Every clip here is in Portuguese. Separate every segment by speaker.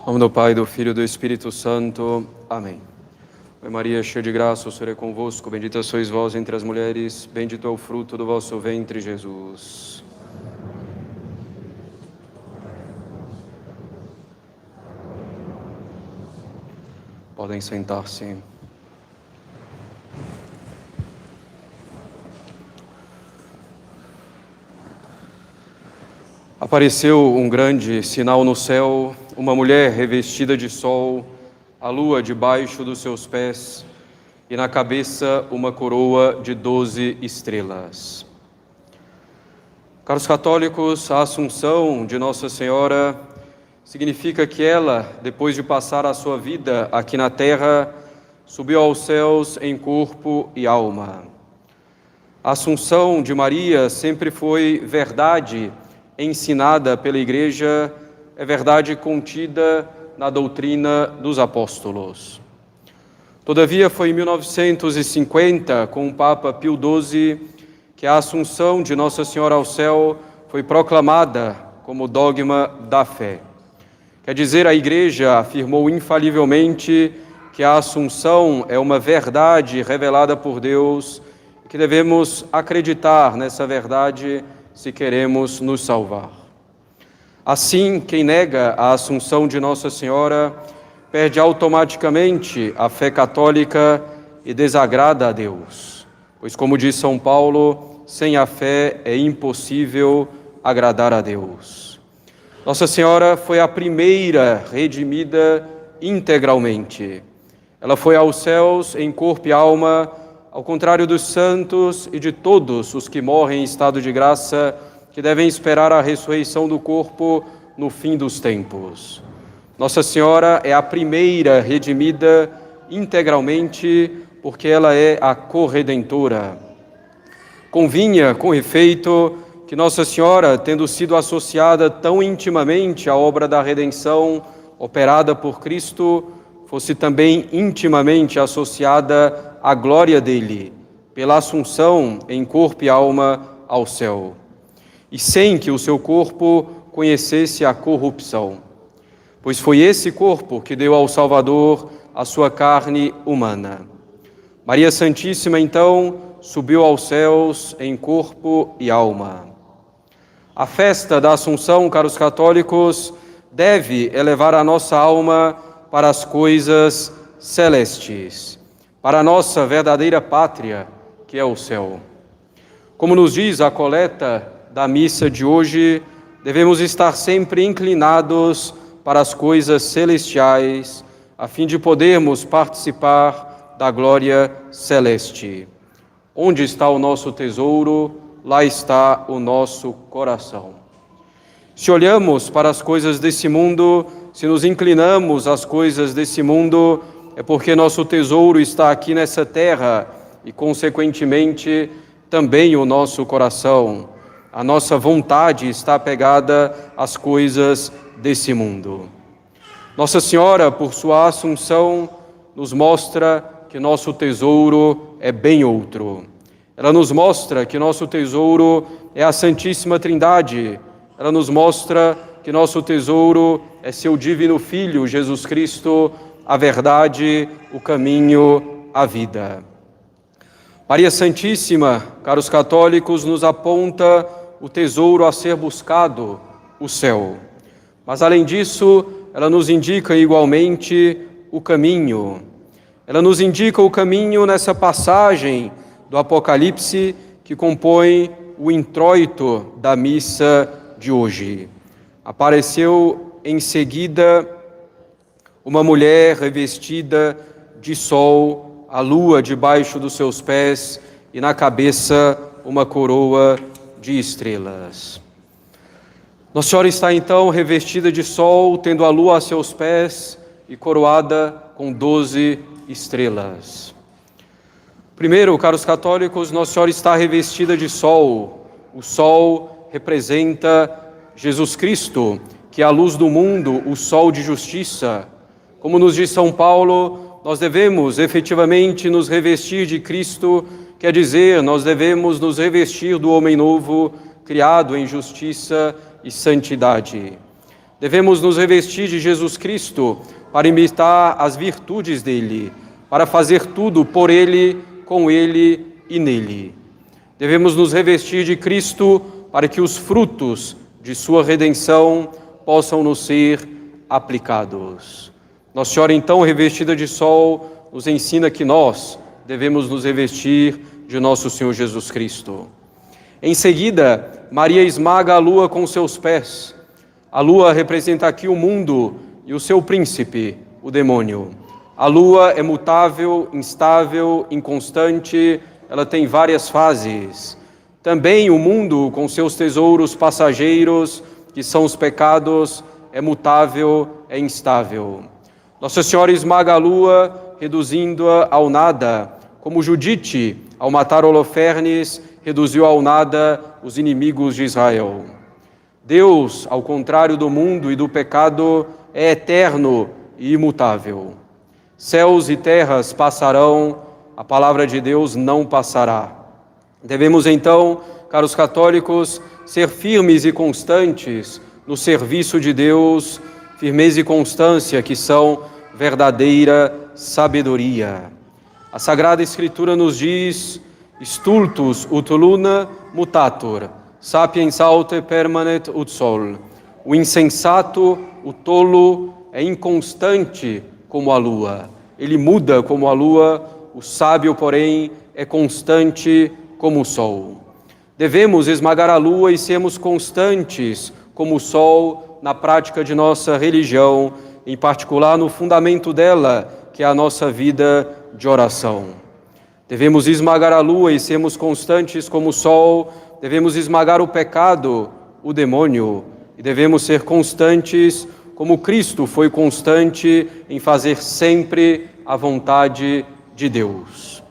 Speaker 1: Em nome do Pai, do Filho e do Espírito Santo. Amém. Ave Maria, cheia de graça, o Senhor é convosco. Bendita sois vós entre as mulheres, bendito é o fruto do vosso ventre, Jesus. Podem sentar-se. Apareceu um grande sinal no céu, uma mulher revestida de sol, a lua debaixo dos seus pés, e na cabeça uma coroa de 12 estrelas. Caros católicos, a Assunção de Nossa Senhora significa que ela, depois de passar a sua vida aqui na terra, subiu aos céus em corpo e alma. A Assunção de Maria sempre foi verdade ensinada pela Igreja, é verdade contida na doutrina dos apóstolos. Todavia, foi em 1950, com o Papa Pio XII, que a Assunção de Nossa Senhora ao céu foi proclamada como dogma da fé. Quer dizer, a Igreja afirmou infalivelmente que a Assunção é uma verdade revelada por Deus e que devemos acreditar nessa verdade se queremos nos salvar. Assim, quem nega a Assunção de Nossa Senhora perde automaticamente a fé católica e desagrada a Deus, pois, como diz São Paulo, sem a fé é impossível agradar a Deus. Nossa Senhora foi a primeira redimida integralmente. Ela foi aos céus em corpo e alma, ao contrário dos santos e de todos os que morrem em estado de graça, que devem esperar a ressurreição do corpo no fim dos tempos. Nossa Senhora é a primeira redimida integralmente, porque ela é a corredentora. Convinha, com efeito, que Nossa Senhora, tendo sido associada tão intimamente à obra da redenção operada por Cristo, fosse também intimamente associada à glória dele, pela Assunção em corpo e alma ao céu, e sem que o seu corpo conhecesse a corrupção, pois foi esse corpo que deu ao Salvador a sua carne humana. Maria Santíssima, então, subiu aos céus em corpo e alma. A festa da Assunção, caros católicos, deve elevar a nossa alma para as coisas celestes, para a nossa verdadeira pátria, que é o céu. Como nos diz a coleta da missa de hoje, devemos estar sempre inclinados para as coisas celestiais, a fim de podermos participar da glória celeste. Onde está o nosso tesouro, lá está o nosso coração. Se olhamos para as coisas desse mundo, se nos inclinamos às coisas desse mundo, é porque nosso tesouro está aqui nessa terra e, consequentemente, também o nosso coração. A nossa vontade está apegada às coisas desse mundo. Nossa Senhora, por sua Assunção, nos mostra que nosso tesouro é bem outro. Ela nos mostra que nosso tesouro é a Santíssima Trindade. Ela nos mostra que nosso tesouro é seu divino Filho, Jesus Cristo, a verdade, o caminho, a vida. Maria Santíssima, caros católicos, nos aponta o tesouro a ser buscado, o céu. Mas, além disso, ela nos indica igualmente o caminho. Ela nos indica o caminho nessa passagem do Apocalipse que compõe o introito da missa de hoje. Apareceu em seguida uma mulher revestida de sol, a lua debaixo dos seus pés e na cabeça uma coroa de estrelas. Nossa Senhora está então revestida de sol, tendo a lua a seus pés e coroada com 12 estrelas. Primeiro, caros católicos, Nossa Senhora está revestida de sol. O sol representa Jesus Cristo, que é a luz do mundo, o sol de justiça. Como nos diz São Paulo, nós devemos efetivamente nos revestir de Cristo, quer dizer, nós devemos nos revestir do homem novo, criado em justiça e santidade. Devemos nos revestir de Jesus Cristo para imitar as virtudes dele, para fazer tudo por ele, com ele e nele. Devemos nos revestir de Cristo para que os frutos de sua redenção possam nos ser aplicados. Nossa Senhora, então, revestida de sol, nos ensina que nós devemos nos revestir de nosso Senhor Jesus Cristo. Em seguida, Maria esmaga a lua com seus pés. A lua representa aqui o mundo e o seu príncipe, o demônio. A lua é mutável, instável, inconstante, ela tem várias fases. Também o mundo, com seus tesouros passageiros, que são os pecados, é mutável, é instável. Nossa Senhora esmaga a lua, reduzindo-a ao nada, como Judite, ao matar Holofernes, reduziu ao nada os inimigos de Israel. Deus, ao contrário do mundo e do pecado, é eterno e imutável. Céus e terras passarão, a palavra de Deus não passará. Devemos então, caros católicos, ser firmes e constantes no serviço de Deus, firmeza e constância que são verdadeira sabedoria. A Sagrada Escritura nos diz: stultus ut luna mutator, sapiens aute permanet ut sol. O insensato, o tolo, é inconstante como a lua. Ele muda como a lua, o sábio, porém, é constante como o sol. Devemos esmagar a lua e sermos constantes como o sol na prática de nossa religião, em particular no fundamento dela, que é a nossa vida de oração. Devemos esmagar a lua e sermos constantes como o sol, devemos esmagar o pecado, o demônio, e devemos ser constantes como Cristo foi constante em fazer sempre a vontade de Deus.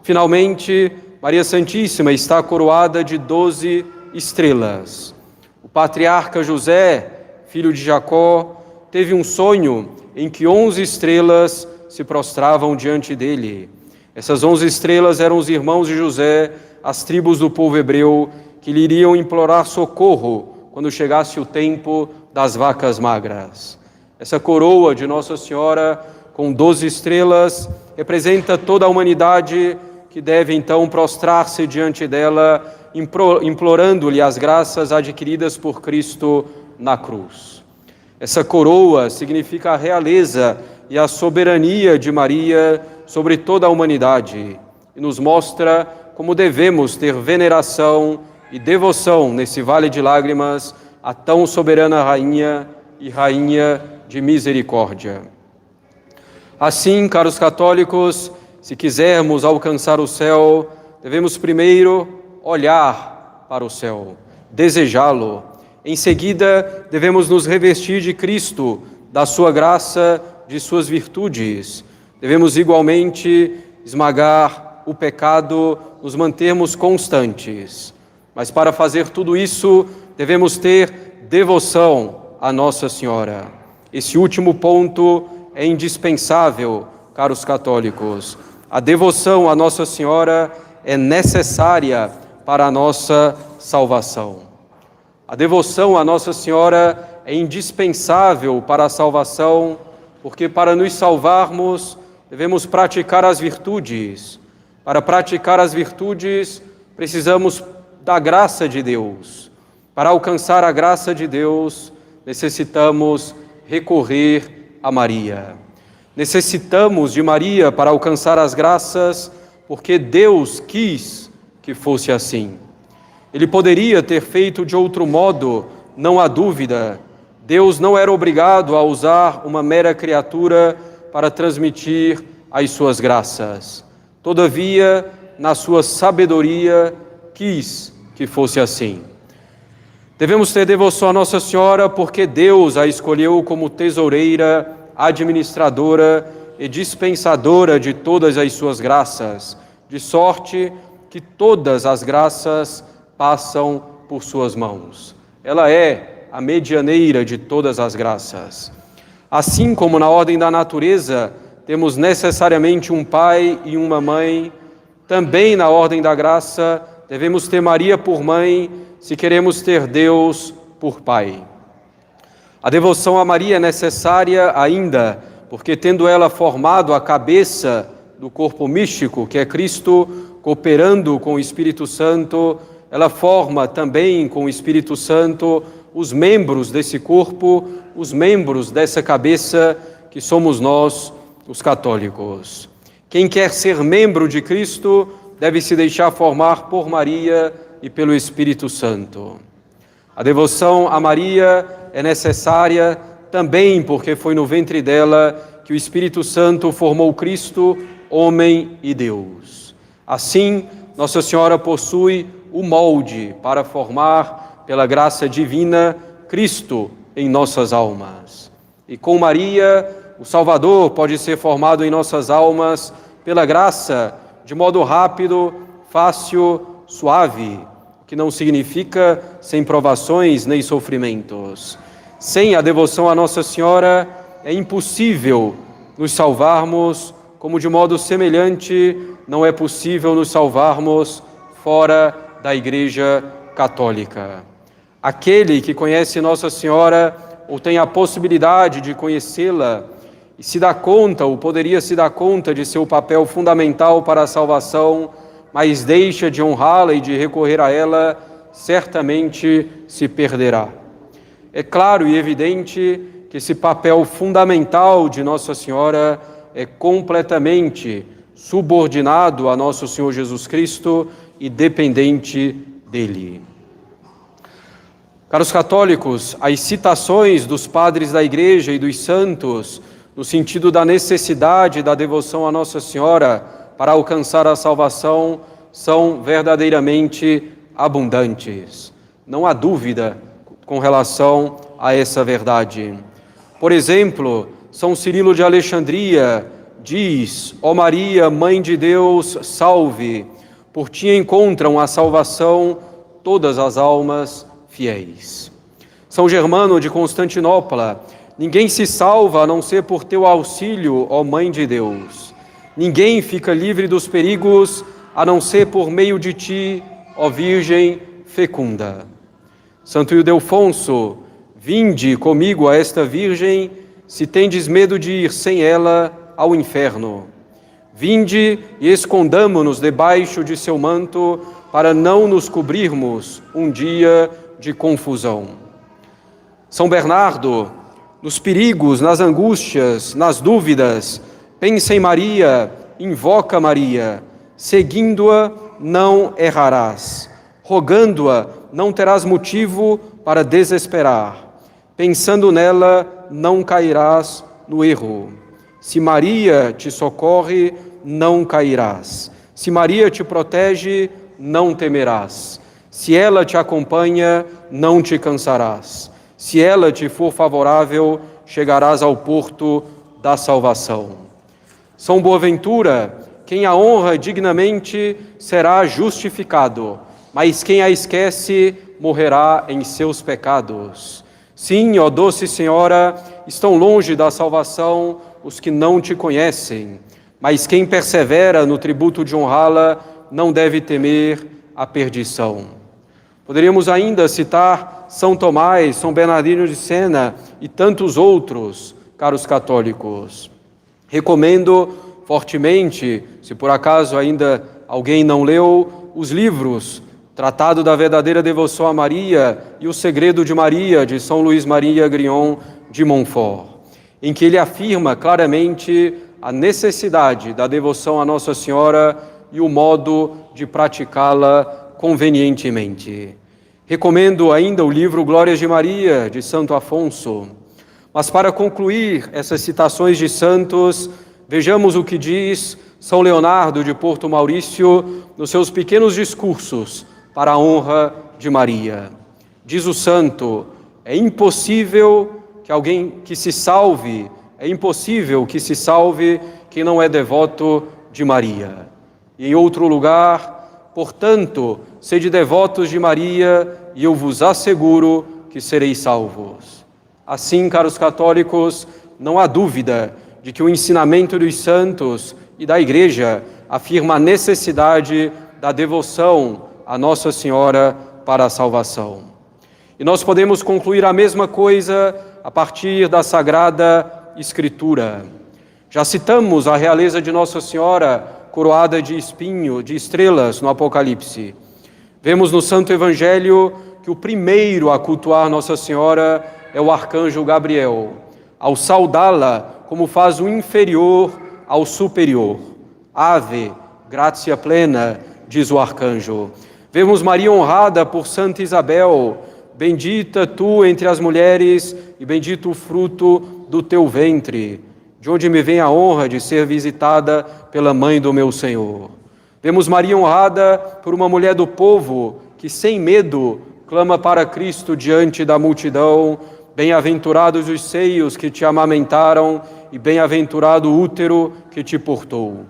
Speaker 1: Finalmente, Maria Santíssima está coroada de 12 estrelas. O patriarca José, filho de Jacó, teve um sonho em que 11 estrelas se prostravam diante dele. Essas 11 estrelas eram os irmãos de José, as tribos do povo hebreu, que lhe iriam implorar socorro quando chegasse o tempo das vacas magras. Essa coroa de Nossa Senhora, com 12 estrelas, representa toda a humanidade que deve então prostrar-se diante dela, implorando-lhe as graças adquiridas por Cristo na cruz. Essa coroa significa a realeza e a soberania de Maria sobre toda a humanidade e nos mostra como devemos ter veneração e devoção nesse vale de lágrimas a tão soberana rainha e rainha de misericórdia. Assim, caros católicos, se quisermos alcançar o céu, devemos primeiro olhar para o céu, desejá-lo. Em seguida, devemos nos revestir de Cristo, da sua graça, de suas virtudes. Devemos igualmente esmagar o pecado, nos mantermos constantes. Mas para fazer tudo isso, devemos ter devoção a Nossa Senhora. Esse último ponto é indispensável, caros católicos. A devoção a Nossa Senhora é necessária para a nossa salvação. A devoção a Nossa Senhora é indispensável para a salvação, porque para nos salvarmos devemos praticar as virtudes. Para praticar as virtudes, precisamos da graça de Deus. Para alcançar a graça de Deus, necessitamos recorrer a Maria. Necessitamos de Maria para alcançar as graças, porque Deus quis que fosse assim. Ele poderia ter feito de outro modo, não há dúvida. Deus não era obrigado a usar uma mera criatura para transmitir as suas graças. Todavia, na sua sabedoria, quis que fosse assim. Devemos ter devoção a Nossa Senhora porque Deus a escolheu como tesoureira, administradora e dispensadora de todas as suas graças, de sorte que todas as graças passam por suas mãos. Ela é a medianeira de todas as graças. Assim como na ordem da natureza temos necessariamente um pai e uma mãe, também na ordem da graça devemos ter Maria por mãe se queremos ter Deus por pai. A devoção a Maria é necessária ainda, porque tendo ela formado a cabeça do corpo místico, que é Cristo, cooperando com o Espírito Santo, ela forma também com o Espírito Santo os membros desse corpo, os membros dessa cabeça, que somos nós, os católicos. Quem quer ser membro de Cristo deve se deixar formar por Maria e pelo Espírito Santo. A devoção a Maria é necessária também porque foi no ventre dela que o Espírito Santo formou Cristo, homem e Deus. Assim, Nossa Senhora possui o molde para formar, pela graça divina, Cristo em nossas almas. E com Maria, o Salvador pode ser formado em nossas almas pela graça, de modo rápido, fácil, suave, que não significa sem provações nem sofrimentos. Sem a devoção a Nossa Senhora, é impossível nos salvarmos, como de modo semelhante não é possível nos salvarmos fora da Igreja Católica. Aquele que conhece Nossa Senhora ou tem a possibilidade de conhecê-la e se dá conta, ou poderia se dar conta de seu papel fundamental para a salvação, mas deixa de honrá-la e de recorrer a ela, certamente se perderá. É claro e evidente que esse papel fundamental de Nossa Senhora é completamente subordinado a nosso Senhor Jesus Cristo e dependente dele. Caros católicos, as citações dos padres da Igreja e dos santos, no sentido da necessidade da devoção a Nossa Senhora para alcançar a salvação, são verdadeiramente abundantes. Não há dúvida com relação a essa verdade. Por exemplo, São Cirilo de Alexandria diz: ó Maria, Mãe de Deus, salve, por ti encontram a salvação todas as almas fiéis. São Germano de Constantinopla: ninguém se salva a não ser por teu auxílio, ó Mãe de Deus. Ninguém fica livre dos perigos a não ser por meio de ti, ó Virgem fecunda. Santo Ildefonso: vinde comigo a esta Virgem, se tendes medo de ir sem ela ao inferno. Vinde e escondamo-nos debaixo de seu manto, para não nos cobrirmos um dia de confusão. São Bernardo: nos perigos, nas angústias, nas dúvidas, pensa em Maria, invoca Maria, seguindo-a não errarás, rogando-a não terás motivo para desesperar, pensando nela não cairás no erro. Se Maria te socorre, não cairás. Se Maria te protege, não temerás. Se ela te acompanha, não te cansarás. Se ela te for favorável, chegarás ao porto da salvação. São Boaventura: quem a honra dignamente será justificado, mas quem a esquece morrerá em seus pecados. Sim, ó doce Senhora, estão longe da salvação os que não te conhecem, mas quem persevera no tributo de honrá-la não deve temer a perdição. Poderíamos ainda citar São Tomás, São Bernardino de Sena e tantos outros, caros católicos. Recomendo fortemente, se por acaso ainda alguém não leu, os livros Tratado da Verdadeira Devoção a Maria e O Segredo de Maria, de São Luís Maria Grignon de Montfort, em que ele afirma claramente a necessidade da devoção a Nossa Senhora e o modo de praticá-la convenientemente. Recomendo ainda o livro Glórias de Maria, de Santo Afonso. Mas para concluir essas citações de santos, vejamos o que diz São Leonardo de Porto Maurício nos seus pequenos discursos para a honra de Maria. Diz o santo: é impossível que alguém que se salve, quem não é devoto de Maria. E em outro lugar: portanto, sede devotos de Maria, e eu vos asseguro que sereis salvos. Assim, caros católicos, não há dúvida de que o ensinamento dos santos e da Igreja afirma a necessidade da devoção a Nossa Senhora para a salvação. E nós podemos concluir a mesma coisa a partir da Sagrada Escritura. Já citamos a realeza de Nossa Senhora coroada de espinho, de estrelas no Apocalipse. Vemos no Santo Evangelho que o primeiro a cultuar Nossa Senhora é o arcanjo Gabriel, ao saudá-la como faz o inferior ao superior. Ave, gratia plena, diz o arcanjo. Vemos Maria honrada por Santa Isabel, bendita tu entre as mulheres e bendito o fruto do teu ventre, de onde me vem a honra de ser visitada pela mãe do meu Senhor. Vemos Maria honrada por uma mulher do povo que, sem medo, clama para Cristo diante da multidão: bem-aventurados os seios que te amamentaram e bem-aventurado o útero que te portou.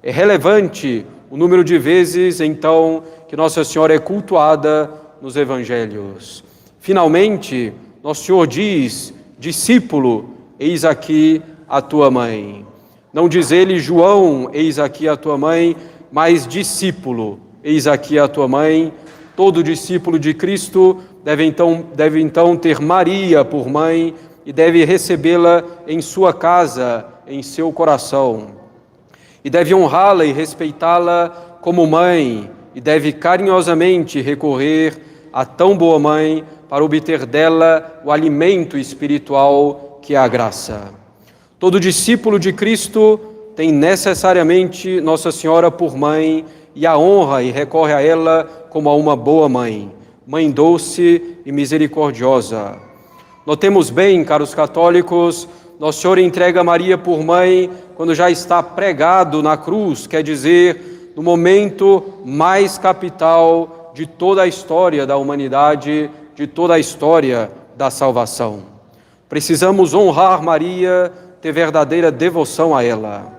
Speaker 1: É relevante o número de vezes, então, que Nossa Senhora é cultuada nos Evangelhos. Finalmente, Nosso Senhor diz: discípulo, eis aqui a tua mãe. Não diz ele: João, eis aqui a tua mãe, mas discípulo, eis aqui a tua mãe. Todo discípulo de Cristo deve então ter Maria por mãe e deve recebê-la em sua casa, em seu coração. E deve honrá-la e respeitá-la como mãe, e deve carinhosamente recorrer a tão boa mãe para obter dela o alimento espiritual que é a graça. Todo discípulo de Cristo tem necessariamente Nossa Senhora por mãe e a honra e recorre a ela como a uma boa mãe, mãe doce e misericordiosa. Notemos bem, caros católicos, Nosso Senhor entrega Maria por mãe quando já está pregado na cruz, quer dizer, no momento mais capital de toda a história da humanidade, de toda a história da salvação. Precisamos honrar Maria, ter verdadeira devoção a ela.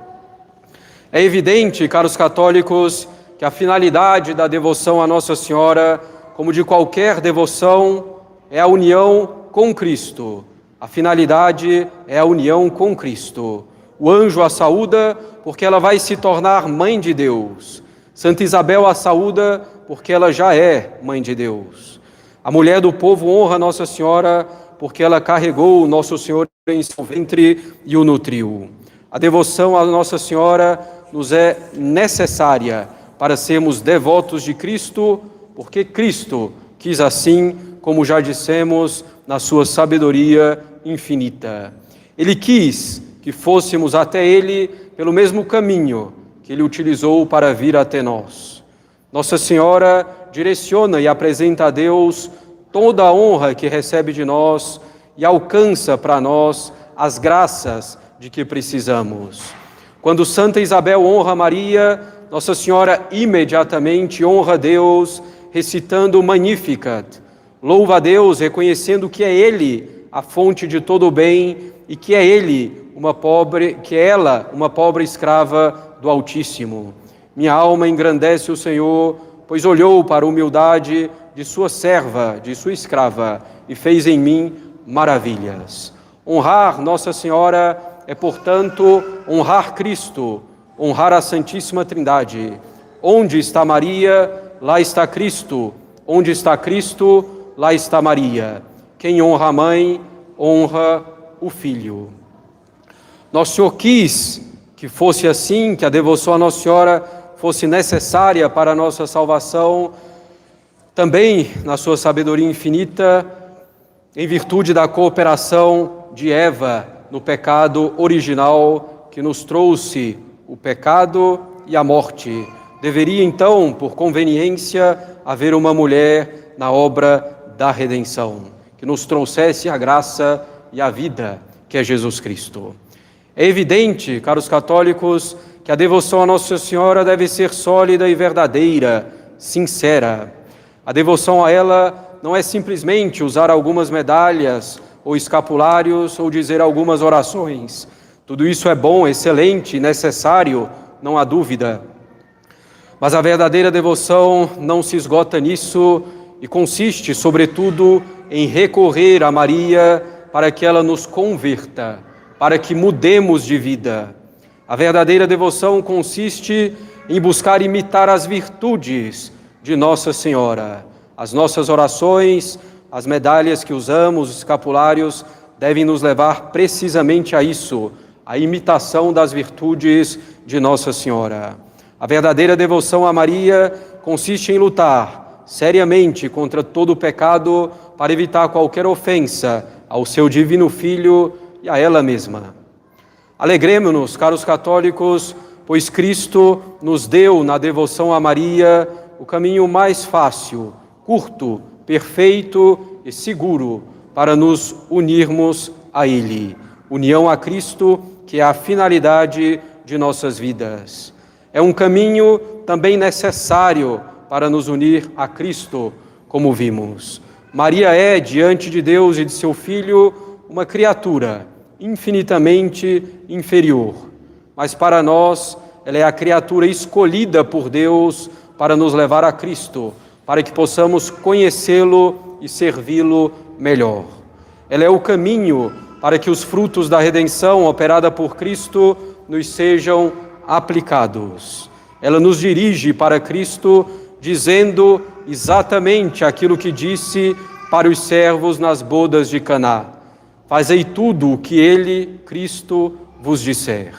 Speaker 1: É evidente, caros católicos, que a finalidade da devoção a Nossa Senhora, como de qualquer devoção, é a união com Cristo. A finalidade é a união com Cristo. O anjo a saúda porque ela vai se tornar mãe de Deus. Santa Isabel a saúda porque ela já é mãe de Deus. A mulher do povo honra Nossa Senhora porque ela carregou o Nosso Senhor em seu ventre e o nutriu. A devoção a Nossa Senhora nos é necessária para sermos devotos de Cristo, porque Cristo quis assim, como já dissemos, na sua sabedoria infinita. Ele quis que fôssemos até Ele pelo mesmo caminho que Ele utilizou para vir até nós. Nossa Senhora direciona e apresenta a Deus toda a honra que recebe de nós e alcança para nós as graças de que precisamos. Quando Santa Isabel honra Maria, Nossa Senhora imediatamente honra Deus, recitando o Magnificat. Louva a Deus, reconhecendo que é Ele a fonte de todo o bem e que é ela, uma pobre escrava do Altíssimo. Minha alma engrandece o Senhor, pois olhou para a humildade de sua serva, de sua escrava, e fez em mim maravilhas. Honrar Nossa Senhora é, portanto, honrar Cristo, honrar a Santíssima Trindade. Onde está Maria, lá está Cristo. Onde está Cristo, lá está Maria. Quem honra a mãe, honra o filho. Nosso Senhor quis que fosse assim, que a devoção a Nossa Senhora fosse necessária para a nossa salvação, também na sua sabedoria infinita, em virtude da cooperação de Eva no pecado original que nos trouxe o pecado e a morte. Deveria então, por conveniência, haver uma mulher na obra da redenção, que nos trouxesse a graça e a vida, que é Jesus Cristo. É evidente, caros católicos, que a devoção a Nossa Senhora deve ser sólida e verdadeira, sincera. A devoção a ela não é simplesmente usar algumas medalhas ou escapulários ou dizer algumas orações. Tudo isso é bom, excelente, necessário, não há dúvida. Mas a verdadeira devoção não se esgota nisso e consiste, sobretudo, em recorrer a Maria para que ela nos converta, para que mudemos de vida. A verdadeira devoção consiste em buscar imitar as virtudes de Nossa Senhora. As nossas orações, as medalhas que usamos, os escapulários, devem nos levar precisamente a isso, a imitação das virtudes de Nossa Senhora. A verdadeira devoção a Maria consiste em lutar seriamente contra todo o pecado para evitar qualquer ofensa ao seu divino Filho e a ela mesma. Alegremo-nos, caros católicos, pois Cristo nos deu na devoção a Maria o caminho mais fácil, curto, perfeito e seguro para nos unirmos a Ele. União a Cristo, que é a finalidade de nossas vidas. É um caminho também necessário para nos unir a Cristo, como vimos. Maria é, diante de Deus e de seu Filho, uma criatura infinitamente inferior. Mas para nós, ela é a criatura escolhida por Deus para nos levar a Cristo, para que possamos conhecê-lo e servi-lo melhor. Ela é o caminho para que os frutos da redenção operada por Cristo nos sejam aplicados. Ela nos dirige para Cristo, dizendo exatamente aquilo que disse para os servos nas bodas de Caná: fazei tudo o que Ele, Cristo, vos disser.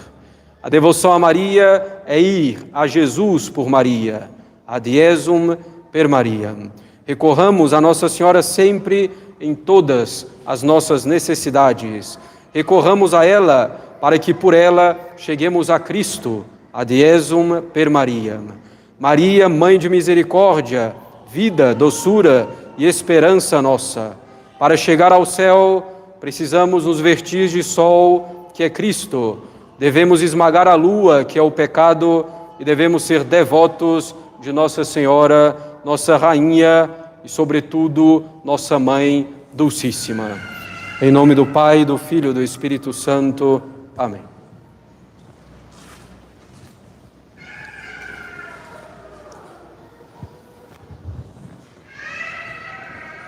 Speaker 1: A devoção a Maria é ir a Jesus por Maria, ad Jesum per Mariam. Recorramos a Nossa Senhora sempre em todas as nossas necessidades. Recorramos a ela para que por ela cheguemos a Cristo, ad Jesum per Mariam. Maria, Mãe de misericórdia, vida, doçura e esperança nossa. Para chegar ao céu, precisamos nos vestir de sol, que é Cristo. Devemos esmagar a lua, que é o pecado, e devemos ser devotos de Nossa Senhora, nossa Rainha e, sobretudo, nossa Mãe Dulcíssima. Em nome do Pai, do Filho e do Espírito Santo. Amém.